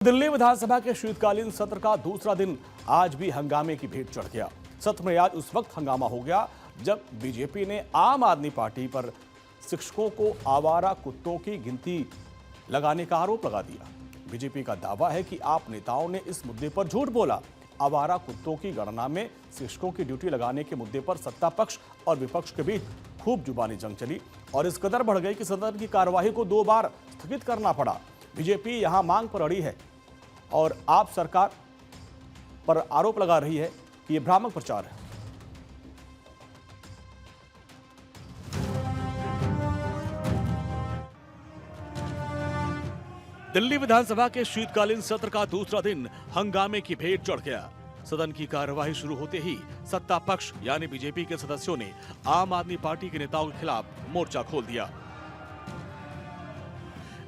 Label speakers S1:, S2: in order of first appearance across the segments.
S1: दिल्ली विधानसभा के शीतकालीन सत्र का दूसरा दिन आज भी हंगामे की भेंट चढ़ गया। सत्र में आज उस वक्त हंगामा हो गया जब बीजेपी ने आम आदमी पार्टी पर शिक्षकों को आवारा कुत्तों की गिनती लगाने का आरोप लगा दिया। बीजेपी का दावा है कि आप नेताओं ने इस मुद्दे पर झूठ बोला। आवारा कुत्तों की गणना में शिक्षकों की ड्यूटी लगाने के मुद्दे पर सत्ता पक्ष और विपक्ष के बीच खूब जुबानी जंग चली और इस कदर बढ़ गई कि सदन की कार्यवाही को 2 बार स्थगित करना पड़ा। बीजेपी यहां मांग पर अड़ी है और आप सरकार पर आरोप लगा रही है कि यह भ्रामक प्रचार है। दिल्ली विधानसभा के शीतकालीन सत्र का दूसरा दिन हंगामे की भेंट चढ़ गया। सदन की कार्यवाही शुरू होते ही सत्ता पक्ष यानी बीजेपी के सदस्यों ने आम आदमी पार्टी के नेताओं के खिलाफ मोर्चा खोल दिया।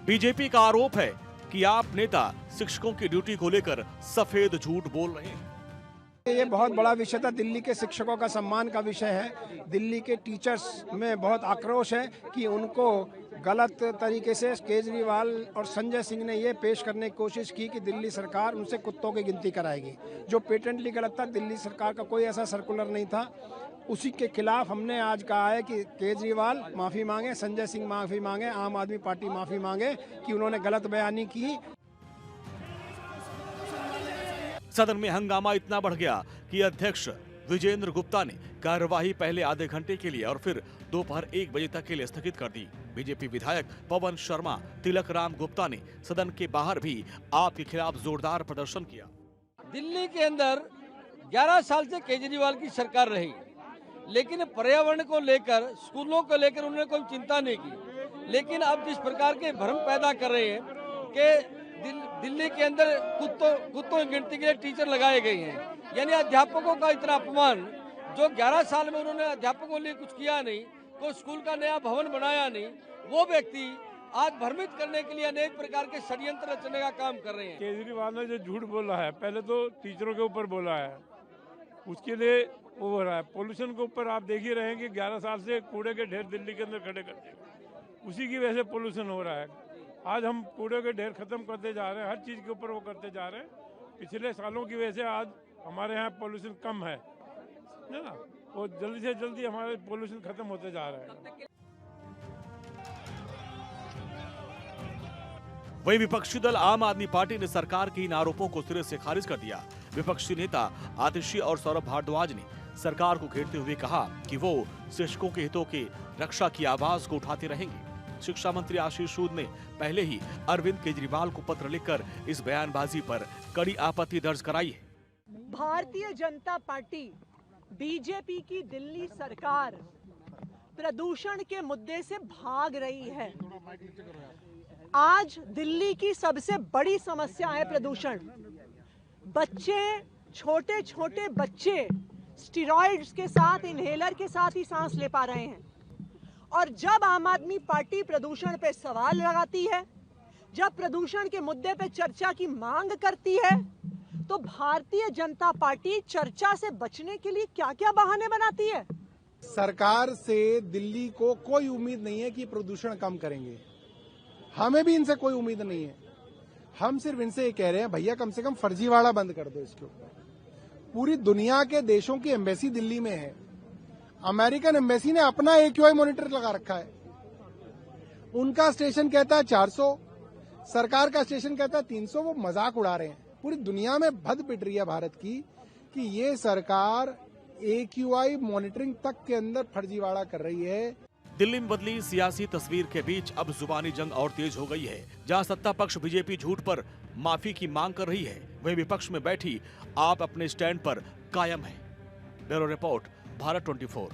S1: बीजेपी का आरोप है कि आप नेता शिक्षकों की ड्यूटी को लेकर सफेद झूठ बोल रहे हैं।
S2: ये बहुत बड़ा विषय था। दिल्ली के शिक्षकों का सम्मान का विषय है। दिल्ली के टीचर्स में बहुत आक्रोश है कि उनको गलत तरीके से केजरीवाल और संजय सिंह ने ये पेश करने की कोशिश की कि दिल्ली सरकार उनसे कुत्तों की गिनती कराएगी, जो पेटेंटली गलत था। दिल्ली सरकार का कोई ऐसा सर्कुलर नहीं था। उसी के खिलाफ हमने आज कहा है कि केजरीवाल माफी मांगे, संजय सिंह माफी मांगे, आम आदमी पार्टी माफी मांगे कि उन्होंने गलत बयानी की।
S1: सदन में हंगामा इतना बढ़ गया कि अध्यक्ष विजेंद्र गुप्ता ने कार्यवाही पहले आधे घंटे के लिए और फिर दोपहर 1 बजे तक के लिए स्थगित कर दी। बीजेपी विधायक पवन शर्मा, तिलक राम गुप्ता ने सदन के बाहर भी आप के खिलाफ जोरदार प्रदर्शन किया।
S3: दिल्ली के अंदर 11 साल से केजरीवाल की सरकार रही, लेकिन पर्यावरण को लेकर, स्कूलों को लेकर उन्होंने कोई चिंता नहीं की। लेकिन अब जिस प्रकार के भ्रम पैदा कर रहे हैं कि दिल्ली के अंदर कुत्तों की गिनती के लिए टीचर लगाए गए हैं, यानी अध्यापकों का इतना अपमान। जो 11 साल में उन्होंने अध्यापकों के लिए कुछ किया नहीं, कोई स्कूल का नया भवन बनाया नहीं, वो व्यक्ति आज भ्रमित करने के लिए अनेक प्रकार के षड्यंत्र रचने का काम कर रहे हैं।
S4: केजरीवाल ने जो झूठ बोला है, पहले तो टीचरों के ऊपर बोला है, उसके लिए वो हो रहा है। पोल्यूशन के ऊपर आप देख ही रहे हैं कि 11 साल से कूड़े के ढेर दिल्ली के अंदर खड़े करते हैं, उसी की वजह से पोल्यूशन हो रहा है। आज हम कूड़े के ढेर खत्म करते जा रहे हैं, हर चीज के ऊपर वो करते जा रहे हैं। पिछले सालों की वजह से आज हमारे यहाँ पोल्यूशन कम है ना, वो जल्दी से जल्दी हमारे पोल्यूशन खत्म होते जा रहा है।
S1: वही विपक्षी दल आम आदमी पार्टी ने सरकार के इन आरोपों को सिरे से खारिज कर दिया। विपक्षी नेता आतिशी और सौरभ भारद्वाज ने सरकार को घेरते हुए कहा कि वो शिक्षकों के हितों की रक्षा की आवाज को उठाते रहेंगे। शिक्षा मंत्री आशीष सूद ने पहले ही अरविंद केजरीवाल को पत्र लिखकर इस बयानबाजी पर कड़ी आपत्ति दर्ज कराई है।
S5: भारतीय जनता पार्टी, बीजेपी की दिल्ली सरकार प्रदूषण के मुद्दे से भाग रही है। आज दिल्ली की सबसे बड़ी समस्या है प्रदूषण। बच्चे, छोटे छोटे बच्चे स्टेरॉइड्स के साथ, इनहेलर के साथ ही सांस ले पा रहे हैं। और जब आम आदमी पार्टी प्रदूषण पे सवाल लगाती है, जब प्रदूषण के मुद्दे पे चर्चा की मांग करती है, तो भारतीय जनता पार्टी चर्चा से बचने के लिए क्या क्या बहाने बनाती है।
S2: सरकार से दिल्ली को कोई उम्मीद नहीं है कि प्रदूषण कम करेंगे। हमें भी इनसे कोई उम्मीद नहीं है। हम सिर्फ इनसे ये कह रहे हैं, भैया कम से कम फर्जीवाड़ा बंद कर दो इसके ऊपर। पूरी दुनिया के देशों की एम्बेसी दिल्ली में है। अमेरिकन एम्बेसी ने अपना AQI मॉनिटर लगा रखा है। उनका स्टेशन कहता है 400, सरकार का स्टेशन कहता है 300। वो मजाक उड़ा रहे हैं। पूरी दुनिया में भद पिट रही है भारत की कि ये सरकार AQI मॉनिटरिंग तक के अंदर फर्जीवाड़ा कर रही है।
S1: दिल्ली में बदली सियासी तस्वीर के बीच अब जुबानी जंग और तेज हो गई है। जहां सत्ता पक्ष बीजेपी झूठ पर माफी की मांग कर रही है, वहीं विपक्ष में बैठी आप अपने स्टैंड पर कायम है। Bureau report, Bharat 24।